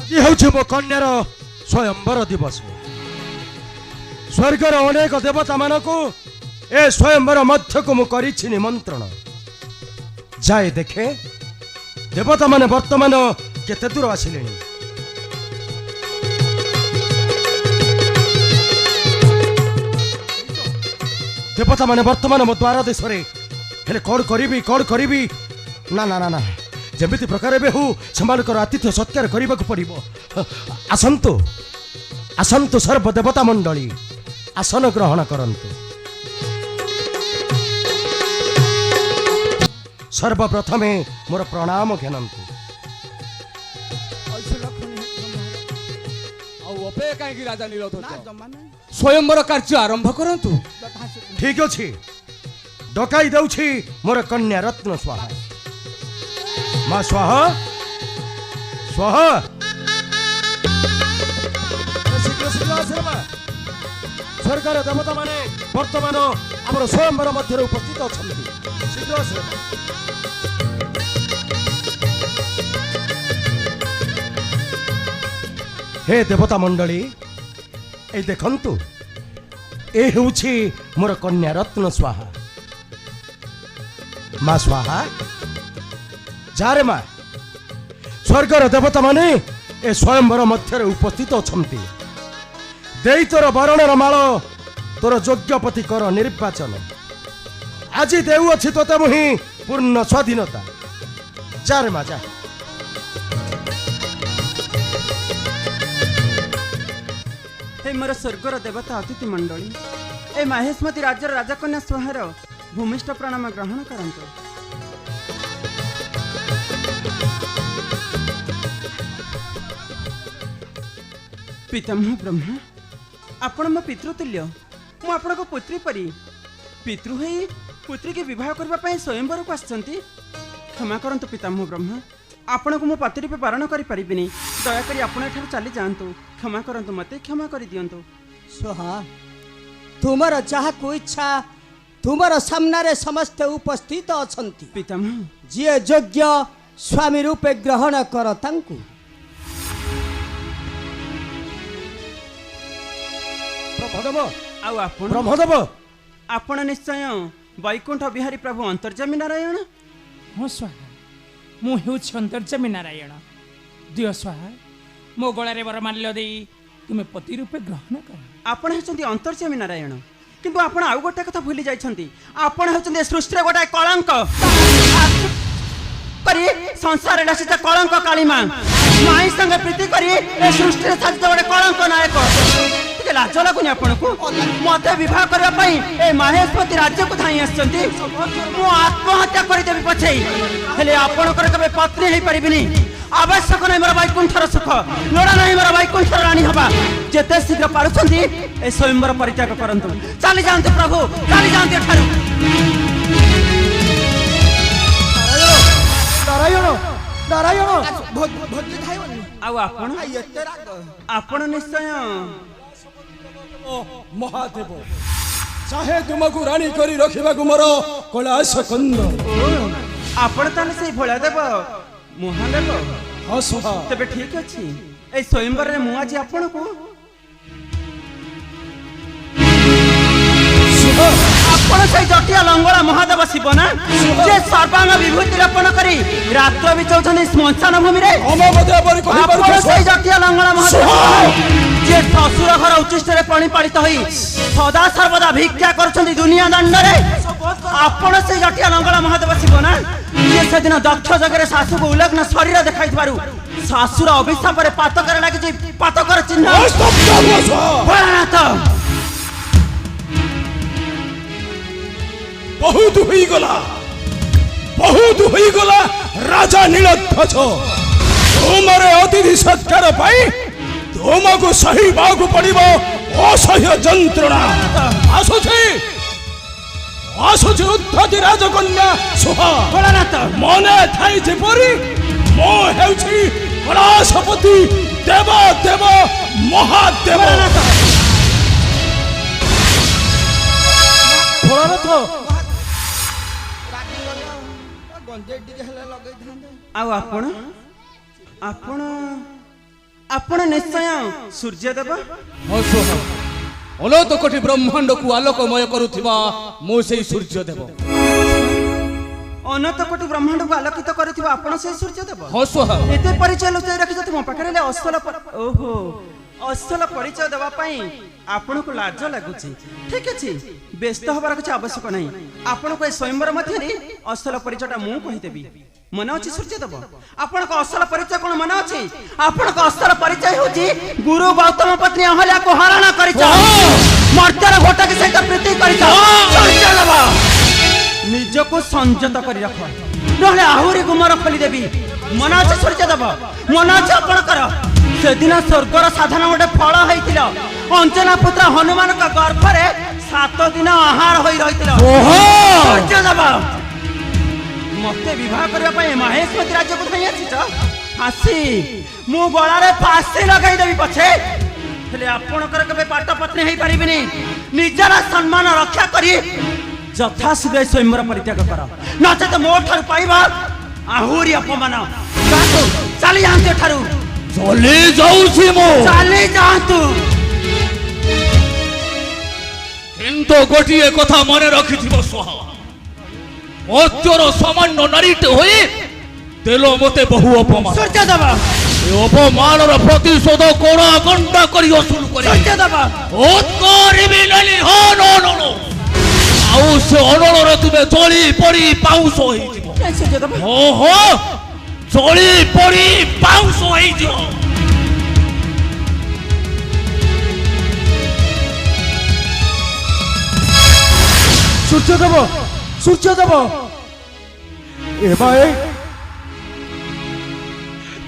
ଆଜି ହେଉଛି ମୋ କନ୍ୟାର ସ୍ୱୟଂବର ଦିବସ। ସ୍ୱର୍ଗର ଅନେକ ଦେବତା ମାନଙ୍କୁ ଏ ସ୍ୱୟଂବର ମଧ୍ୟକୁ ମୁଁ କରିଛି ନିମନ୍ତ୍ରଣ। ଯାଏ ଦେଖେ ଦେବତା ମାନେ ବର୍ତ୍ତମାନ କେତେ ଦୂର ଆସିଲେଣି। ଦେବତା ମାନେ ବର୍ତ୍ତମାନ ମୋ ଦ୍ୱାର ଦେଶରେ। ହେଲେ କଣ କରିବି ନା ନା ନା ନା ଯେମିତି ପ୍ରକାର ଏବେ ହଉ ସେମାନଙ୍କର ଆତିଥ୍ୟ ସତ୍କାର କରିବାକୁ ପଡ଼ିବ। ଆସନ୍ତୁ ଆସନ୍ତୁ ସର୍ବ ଦେବତା ମଣ୍ଡଳୀ ଆସନ ଗ୍ରହଣ କରନ୍ତୁ। ସର୍ବପ୍ରଥମେ ମୋର ପ୍ରଣାମ ଘେନନ୍ତୁ। ସ୍ୱୟଂବର କାର୍ଯ୍ୟ ଆରମ୍ଭ କରନ୍ତୁ। ଠିକ ଅଛି ଡକାଇ ଦେଉଛି ମୋର କନ୍ୟା ରତ୍ନ ସ୍ୱାହା। ମା ସ୍ୱାହା ସ୍ୱାହା ସ୍ୱର୍ଗର ଦେବତା ମାନେ ବର୍ତ୍ତମାନ ଆମର ସ୍ୱୟଂବର ମଧ୍ୟରେ ଉପସ୍ଥିତ ଅଛନ୍ତି। ଶୀଘ୍ର ଆସିବେ। ହେ ଦେବତା ମଣ୍ଡଳୀ এই ଦେଖନ୍ତୁ ଏ ହେଉଛି ମୋର କନ୍ୟା ରତ୍ନ ସ୍ୱାହା। ମା ସ୍ୱାହା ଯାରେ ମା ସ୍ୱର୍ଗର ଦେବତା ମାନେ ଏ ସ୍ୱୟଂବର ମଧ୍ୟରେ ଉପସ୍ଥିତ ଅଛନ୍ତି। ଦେଇ ତୋର ବରଣର ମାଳ ତୋର ଯୋଗ୍ୟପତି କର ନିର୍ବାଚନ। ଆଜି ଦେଉଅଛି ତୋତେ ମୁହିଁ ପୂର୍ଣ୍ଣ ସ୍ୱାଧୀନତା। ଯାରେ ମା ଯା। ମୋର ସ୍ୱର୍ଗର ଦେବତା ଅତିଥି ମଣ୍ଡଳୀ ଏ ମାହେଶମତୀ ରାଜ୍ୟର ରାଜକନ୍ୟା ସ୍ୱାହାର ଭୂମିଷ୍ଠ ପ୍ରଣାମ ଗ୍ରହଣ କରନ୍ତୁ। ପିତାମହ ବ୍ରହ୍ମା ଆପଣ ମୋ ପିତୃତୁଲ୍ୟ। ମୁଁ ଆପଣଙ୍କ ପୁତ୍ରୀ ପରି ପିତୃ ହୋଇ ପୁତ୍ରୀକି ବିବାହ କରିବା ପାଇଁ ସ୍ୱୟଂବରକୁ ଆସିଛନ୍ତି। କ୍ଷମା କରନ୍ତୁ ପିତାମହ ବ୍ରହ୍ମା ଆପଣଙ୍କୁ ମୁଁ ପତି ରୂପେ ବାରଣ କରିପାରିବିନି। ଦୟାକରି ଆପଣ ଏଠାରୁ ଚାଲି ଯାଆନ୍ତୁ। କ୍ଷମା କରନ୍ତୁ ମୋତେ କ୍ଷମା କରିଦିଅନ୍ତୁ। ସ୍ୱାହା ତୁମର ଯାହାକୁ ଇଚ୍ଛା ତୁମର ସାମ୍ନାରେ ସମସ୍ତେ ଉପସ୍ଥିତ ଅଛନ୍ତି। ପିତାମହ ଯିଏ ଯୋଗ୍ୟ ସ୍ୱାମୀ ରୂପେ ଗ୍ରହଣ କର ତାଙ୍କୁ। ବ୍ରହ୍ମଦେବ ଆଉ ଆପଣ ବ୍ରହ୍ମଦେବ ଆପଣ ନିଶ୍ଚୟ ବୈକୁଣ୍ଠ ବିହାରୀ ପ୍ରଭୁ ଅନ୍ତର୍ଯାମୀ ନାରାୟଣ। ହଁ ସ୍ୱାହା ମୁଁ ହେଉଛି ଅନ୍ତର୍ଯାମୀ ନାରାୟଣ। ଦିଅ ସ୍ୱାହା ମୋ ଗଳାରେ ବରମାଲ୍ୟ ଦେଇ ତୁମେ ପତି ରୂପେ ଗ୍ରହଣ କର। ଆପଣ ହେଉଛନ୍ତି ଅନ୍ତର୍ଯାମୀ ନାରାୟଣ କିନ୍ତୁ ଆପଣ ଆଉ ଗୋଟେ କଥା ଭୁଲି ଯାଇଛନ୍ତି। ଆପଣ ହେଉଛନ୍ତି ସୃଷ୍ଟିରେ ଗୋଟାଏ କଳଙ୍କ କରି ସଂସାରରେ ଆସିଛ କଳଙ୍କ କାଳିମା। ମାଇଁ ସଙ୍ଗେ ପ୍ରୀତି କରି ଏ ସୃଷ୍ଟିରେ ସାଜିଛ ଗୋଟେ କଳଙ୍କ ନାୟକ। ଟିକେ ଲାଜ ଲାଗୁନି ଆପଣଙ୍କୁ? ମତେ ବିବାହ କରିବା ପାଇଁ ଏ ମାହେଶମତୀ ରାଜ୍ୟକୁ ଧାଇଁ ଆସିଛନ୍ତି। ମୁଁ ଆତ୍ମହତ୍ୟା କରିଦେବି ପଛେଇ ହେଲେ ଆପଣଙ୍କର କେବେ ପତ୍ନୀ ହେଇପାରିବିନି। ଆବଶ୍ୟକ ନାହିଁ ମୋର ବୈକୁଣ୍ଠର ସୁଖ। ଲୋଡ଼ା ନାହିଁ ମୋର ବୈକୁଣ୍ଠର ରାଣୀ ହବା। ଯେତେ ଶୀଘ୍ର ପାରୁଛନ୍ତି ଏ ସ୍ୱୟଂବର ପରିତ୍ୟାଗ କରନ୍ତୁ। ଚାଲି ଯାଆନ୍ତୁ ପ୍ରଭୁ ଚାଲି ଯାଆନ୍ତୁ ଏଠାରୁ। ନାରାୟଣ ନାରାୟଣ ଆଉ ଆପଣ ଆପଣ ନିଶ୍ଚୟ ମହାଦେବ ଚାହେ ତୁମକୁ ରାଣୀ କରି ରଖିବାକୁ ମୋର କୈଳାସ କନ୍ଦ। ଆପଣ ତାହେଲେ ସେଇ ଭୋଳା ଦେବ ମହାଦେବ। ହଁ ସ୍ୱାହା ତେବେ ଠିକ ଅଛି ଏଇ ସ୍ୱୟଂବରରେ ମୁଁ ଆଜି ଆପଣଙ୍କୁ ଆପଣ ସେଇ ଜଟିଆ ଲଙ୍ଗଳା ମହାଦେବ ଶିବ ନା ଯେ ସର୍ବାଙ୍ଗ ବିଭୂତି ଲେପନ କରି ରାତ୍ର ବିଚଉଛନ୍ତି ଶ୍ମଶାନ ଭୂମିରେ। ଆପଣ ସେଇ ଜଟିଆ ଲଙ୍ଗଳା ମହାଦେବ ଯିଏ ଶ୍ୱଶୁର ଘର ଉଚ୍ଚିଷ୍ଟରେ ପଣିପାଳିତ ହୋଇ ସଦା ସର୍ବଦା ଭିକ୍ଷା କରୁଛନ୍ତି ଦୁନିଆ ଦାଣ୍ଡରେ। ଆପଣ ସେଇ ଜଟିଆ ଲଙ୍ଗଳା ମହାଦେବ ଶିବ ନା ଯିଏ ସେଦିନ ଦକ୍ଷ ଯଜ୍ଞରେ ଶାଶୁକୁ ଉଲଗ୍ନ ଶରୀର ଦେଖାଇଥିବାରୁ ଶାଶୁର ଅଭିଶାପରେ ପାତକରେ ଲାଗିଛି ପାତକର ଚିହ୍ନ। ଭୋଳାନାଥ ବହୁତ ହୋଇଗଲା ରାଜା ନୀଳଧ୍ୱଜ। ତୁମର ଅତିଥି ସତ୍କାର ପାଇଁ ତୁମକୁ ସହିବାକୁ ପଡ଼ିବ ଅସହ୍ୟ ଯନ୍ତ୍ରଣା। ଆସୁଛି ଉଦ୍ଧତି ରାଜକନ୍ୟା ସୁହା। ମନେ ଥାଇ ଯେପରି ମୁଁ ହେଉଛି କୈଳାସପତି ଦେବ ଦେବ ମହାଦେବ। ଭୋଳାନାଥ ଆଉ ଆପଣ ଆପଣ ଆପଣ ନିଶ୍ଚୟ ସୂର୍ଯ୍ୟଦେବ। ହଁ ସୁହା, ଅନନ୍ତ କୋଟି ବ୍ରହ୍ମାଣ୍ଡକୁ ଆଲୋକମୟ କରୁଥିବା ମୁଁ ସେଇ ସୂର୍ଯ୍ୟଦେବ। ଅନନ୍ତ କୋଟି ବ୍ରହ୍ମାଣ୍ଡକୁ ଆଲୋକିତ କରୁଥିବା ଆପଣ ସେଇ ସୂର୍ଯ୍ୟଦେବ। ହଁ ସୁହା, ଏତେ ପରିଚୟ ଲୁଚାଇ ରଖିଛନ୍ତି ମୋ ପାଖରେ, ହେଲେ ଅସଲ ପରିଚୟ ଦେବା ପାଇଁ ଆପଣଙ୍କୁ ଲାଜ ଲାଗୁଛି। ଠିକ ଅଛି, ବ୍ୟସ୍ତ ହବାର କିଛି ଆବଶ୍ୟକ ନାହିଁ। ଆପଣଙ୍କୁ ଏ ସ୍ୱୟଂବର ମଧ୍ୟରେ ଅସଲ ପରିଚୟଟା ମୁଁ କହିଦେବି। ମନେ ଅଛି ସୂର୍ଯ୍ୟଦେବ, ଆପଣଙ୍କ ଅସଲ ପରିଚୟ କଣ ମନେ ଅଛି? ଆପଣଙ୍କ ଅସଲ ପରିଚୟ ହେଉଛି ଗୁରୁ ଗୌତମ ପତ୍ନୀ ଅହଲ୍ୟାକୁ ହରଣ କରିଛ, ମର୍ତ୍ତ୍ୟର ଘଟକ ସହିତ ପ୍ରୀତି କରିଛ। ସୂର୍ଯ୍ୟଦେବ, ନିଜକୁ ସଂଯତ କରି ରଖ, ନହେଲେ ଆହୁରି ଗୁମର ଖୋଲିଦେବି। ମନେ ଅଛି ସୂର୍ଯ୍ୟଦେବ, ମନେ ଅଛି ଆପଣଙ୍କର ସେଦିନ ସ୍ୱର୍ଗର ସାଧନ ଗୋଟେ ଫଳ ହେଇଥିଲା, ଅଞ୍ଜନା ପୁତ୍ର ହନୁମାନଙ୍କ ଗର୍ଭରେ 7 ଦିନ ଆହାର ହୋଇ ରହିଥିଲା। ସୂର୍ଯ୍ୟଦେବ, ମତେ ବିବାହ କରିବା ପାଇଁ ମହେଶମତି ରାଜ୍ୟକୁ ଧାଇଁ ଆସିଛ। ଆସି ମୁଁ ଗଳାରେ ଫାଶୀ ଲଗାଇଦେବି ପଛେ, ହେଲେ ଆପଣଙ୍କର କେବେ ପାଟ ପତ୍ନୀ ହେଇପାରିବିନି। ନିଜର ସମ୍ମାନ ରକ୍ଷା କରି ଯଥାଶୀଘ୍ର ସ୍ୱୟଂବର ପରିତ୍ୟାଗ କର, ନଚେତ ମୋ ଠାରୁ ପାଇବା ଆହୁରି ଅପମାନ। ଚାଲି ଯାଆନ୍ତୁ ଏଠାରୁ, ଚଲି ଯାଉଛି ମୁଁ। ଚାଲି ଯାଆନ୍ତୁ। କିନ୍ତୁ ଗୋଟିଏ କଥା ମନେ ରଖିଥିବ ସୁହା, ମର୍ତ୍ତ୍ୟର ସାମାନ୍ୟ ନାରୀଟେ ହୋଇ ଦେଲ ମତେ ବହୁ ଅପମାନ। ସୂର୍ଯ୍ୟଦେବ, ଏ ଅପମାନର ପ୍ରତିଶୋଧ କୋଣ ଗଣ୍ଡା କରି ଅସୁଲ କରି ସୂର୍ଯ୍ୟଦେବ, କରିବି ନାଲି। ହଁ ନ ଆଉ ସେ ଅନଳରେ ତୁମେ ଜଳି ପଡ଼ି ପାଉଁଶ ହେଇଯିବ। ସୂର୍ଯ୍ୟଦେବ, ଓହୋ, ଜଳି ପଡ଼ି ପାଉଁଶ ହେଇଯିବ। ସୂର୍ଯ୍ୟଦେବ, ସୂର୍ଯ୍ୟଦେବ, ଏ ମା ଏ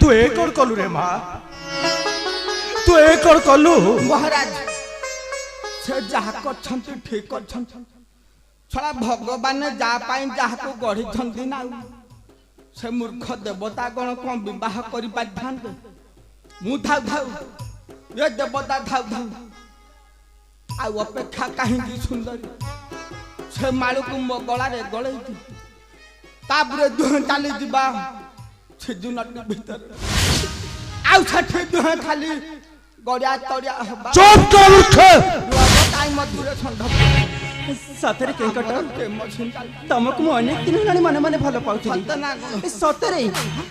ତୁ ଏ କଣ କଲୁ ରେ ମା? ତୁ ଏ କଣ କଲୁ? ମହାରାଜ, ସେ ଯାହା କରିଛନ୍ତି ଠିକ କରିଛନ୍ତି। ଛଡ଼ା ଭଗବାନ ଯାହା ପାଇଁ ଯାହାକୁ ଗଢ଼ିଛନ୍ତି ନା, ସେ ମୂର୍ଖ ଦେବତା କଣ ବିବାହ କରିପାରିଥାନ୍ତେ? ମୁଁ ଥାଉ ଥାଉ, ଏ ଦେବତା ଥାଉ ଥାଉ, ଆଉ ଅପେକ୍ଷା କାହିଁକି ସୁନ୍ଦରୀ? ସେ ମାଳକୁ ମୋ ଗଳାରେ ଗଳେଇଛି, ତାପରେ ଦୁହେଁ ଚାଲିଯିବା ଛିଜୁନଟି ଭିତରେ, ଆଉ ସେଠି ଦୁହେଁ ଖାଲି ଗଡ଼ିଆ ତଡ଼ିଆ ହେବା। ଚୁପ୍ କର ମୂର୍ଖ! କାଇଁ ମଧୁର ଷଣ୍ଢ। ସତରେ କେଙ୍କଟ, ତମକୁ ମୁଁ ଅନେକ ଦିନ ହେଲାଣି ମନେ ମନେ ଭଲ ପାଉଥିଲି। ସତରେ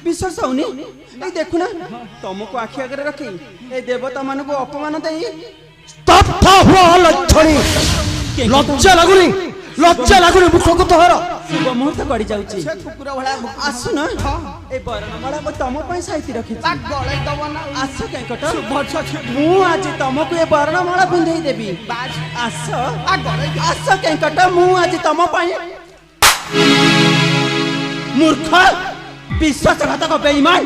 ବିଶ୍ୱାସ ହଉନି? ଏଇ ଦେଖୁନ, ତମକୁ ଆଖି ଆଗରେ ରଖି ଏ ଦେବତା ମାନଙ୍କୁ ଅପମାନ ଦେଇ ସ୍ତବ୍ଧ ହୁଅ ଲକ୍ଷଣୀ। ଲଜ୍ଜା ଲାଗୁନି? ଲଜ୍ଜା ଲାଗୁନି ମୁଖକୁ ତୋର? ଶୁଭ ମୁହୂର୍ତ୍ତ ଗଡ଼ି ଯାଉଛି। ସେ କୁକୁର ଭଳିଆ ଆସୁନ, ଏ ବରଣମାଳା ମୁଁ ତମ ପାଇଁ ସାଇତି ରଖିଛି। ଗଳେଇ ଦବ ନା? ଆସ କେଙ୍କଟ, ମୁଁ ଆଜି ତମକୁ ଏ ବରଣମାଳା ପିନ୍ଧେଇ ଦେବି। ଆସ ଆସ କେଙ୍କଟ, ମୁଁ ଆଜି ତମ ପାଇଁ। ମୂର୍ଖ, ବିଶ୍ୱାସଘାତକ ବେଇମାନ,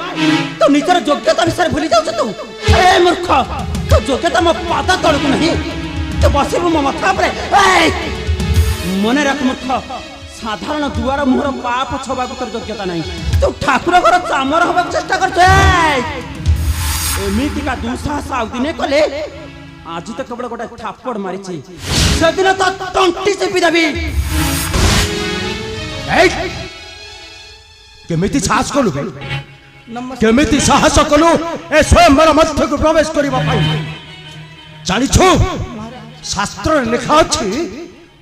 ତୁ ନିଜର ଯୋଗ୍ୟତା ବିଷୟରେ ଭୁଲି ଯାଉଛୁ। ତୁ ଏ ମୂର୍ଖ, ତୁ ଯୋଗ୍ୟତା ମୋ ପାଦ ତଳକୁ ନାହିଁ। ତୁ ବସିବୁ ମୋ ମଥା ଉପରେ। ମନେ ରଖ ମୂର୍ଖ, ସାଧାରଣ ଦୁଆର ମୁହଁର ପା ପଛ ହବାକୁ ତୋର ଯୋଗ୍ୟତା ନାହିଁ। ତୁ ଠାକୁର ଘର ଚାମର ହବାକୁ ଚେଷ୍ଟା କରୁଛୁ। ଏମିତିକା ଦୁଃସାହସ ଆଉ ଦିନେ କଲେ, ଆଜି ତ କେବଳ ଗୋଟେ ଥାପଡ଼ ମାରିଛି, ସେଦିନ ତ ତଣ୍ଟି ଚିପି ଦେବି। କେମିତି ସାହସ କଲୁ? କେମିତି ସାହସ କଲୁ ଏ ସ୍ୱୟଂବର ମଧ୍ୟକୁ ପ୍ରବେଶ କରିବା ପାଇଁ? ଜାଣିଛୁ, ଶାସ୍ତ୍ରରେ ଲେଖା ଅଛି,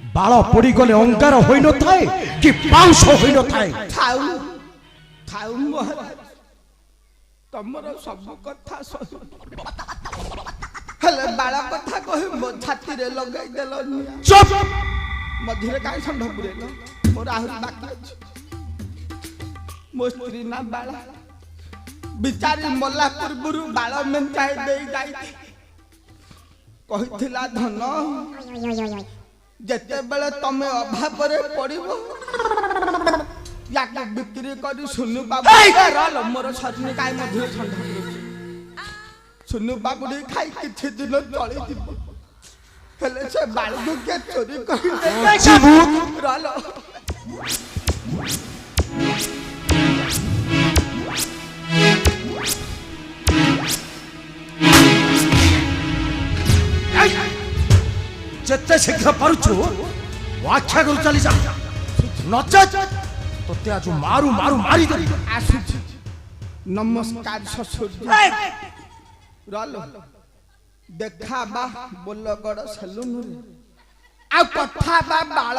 ବାଳ ପୋଡ଼ିଗଲେ ଅଙ୍ଗାର ହୋଇନଥାଏ କି ପାଉଁଶ ହୋଇନଥାଏ। ଥାଉ ଥାଉ ମହାରାଜ, ତମର ସବୁ କଥା ହେଲେ ବାଳ କଥା କହି ମୋ ଛାତିରେ ଲଗାଇଦେଲ। ଚୁପ୍! ମଝିରେ କାହିଁ ଷଣ୍ଢ ପୁରେଇଲ? ମୋର ଆହୁରି ବାକି ଅଛି। ମୋ ସ୍ତ୍ରୀ ନା ବାଳ, ବିଚାରି ମଲା ପୂର୍ବରୁ ବାଳ ମେଞ୍ଚାଇ ଦେଇ ଯାଇଥିଲା। କହିଥିଲା ଧନ, ଯେତେବେଳେ ତମେ ଅଭାବରେ ପଡ଼ିବ, ୟାକୁ ବିକ୍ରି କରି ସୁନୁ ବାବୁ ମୋର ସରିନି, କାହିଁ ମଝିରେ ଷଣ୍ଢ ପୁରେଇଛ? ସୁନୁ ବାବୁଡ଼ି ଖାଇ କିଛି ଦିନ ଚଳିଯିବ, ହେଲେ ସେ ବାଳକୁ କିଏ ଚୋରି କରିଦେବ? ଯେତେ ଶୀଘ୍ର ପାରୁଛୁ ଆଖ୍ୟା କରୁ ଚାଲି ଯା, ନଚେତ୍ ତୋତେ ଆଜି ମାରୁ ମାରୁ ମାରିଦେବି। ଆସୁଛି। ନମସ୍କାର ଶ୍ୱଶୁର। ରଲୋ ଦେଖା ବା ବୋଲଗଡ଼ ସେଲୁନରେ ଆଉ କଥା ବା ବାଳ